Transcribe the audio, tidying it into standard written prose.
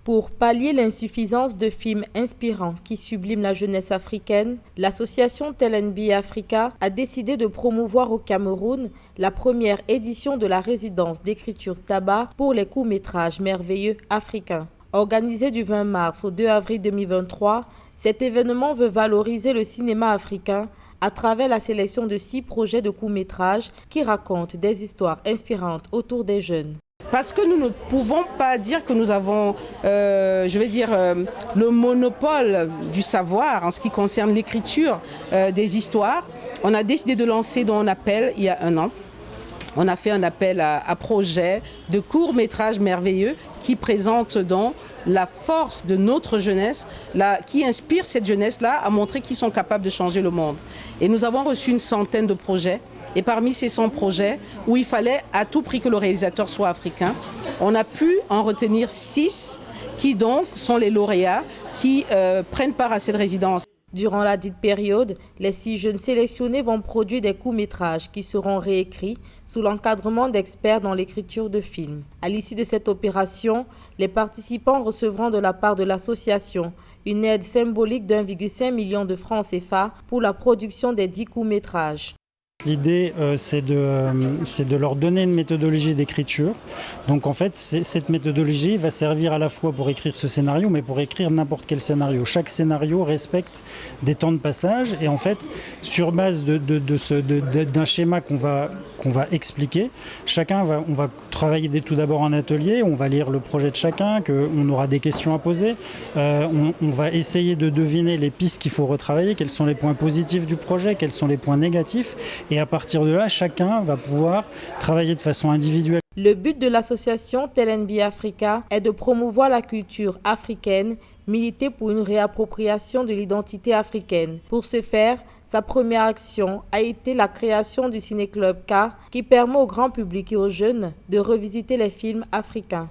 Pour pallier l'insuffisance de films inspirants qui subliment la jeunesse africaine, l'association TELNB Africa a décidé de promouvoir au Cameroun la première édition de la résidence d'écriture tabac pour les courts-métrages merveilleux africains. Organisé du 20 mars au 2 avril 2023, cet événement veut valoriser le cinéma africain à travers la sélection de 6 projets de courts-métrages qui racontent des histoires inspirantes autour des jeunes. Parce que nous ne pouvons pas dire que nous avons, le monopole du savoir en ce qui concerne l'écriture des histoires. On a décidé de lancer un appel il y a 1 an. On a fait un appel à projets de courts-métrages merveilleux qui présentent donc la force de notre jeunesse, qui inspire cette jeunesse-là à montrer qu'ils sont capables de changer le monde. Et nous avons reçu une centaine de projets. Et parmi ces 100 projets, où il fallait à tout prix que le réalisateur soit africain, on a pu en retenir 6 qui donc sont les lauréats qui prennent part à cette résidence. Durant la dite période, les 6 jeunes sélectionnés vont produire des courts-métrages qui seront réécrits sous l'encadrement d'experts dans l'écriture de films. À l'issue de cette opération, les participants recevront de la part de l'association une aide symbolique d'1,5 million de francs CFA pour la production des 10 courts-métrages. L'idée, c'est de leur donner une méthodologie d'écriture. Donc en fait, cette méthodologie va servir à la fois pour écrire ce scénario, mais pour écrire n'importe quel scénario. Chaque scénario respecte des temps de passage et en fait, sur base d'un schéma qu'on va expliquer, on va travailler tout d'abord en atelier, on va lire le projet de chacun, on aura des questions à poser, on va essayer de deviner les pistes qu'il faut retravailler, quels sont les points positifs du projet, quels sont les points négatifs. Et à partir de là, chacun va pouvoir travailler de façon individuelle. Le but de l'association TELNB Africa est de promouvoir la culture africaine, militer pour une réappropriation de l'identité africaine. Pour ce faire, sa première action a été la création du Ciné-Club K qui permet au grand public et aux jeunes de revisiter les films africains.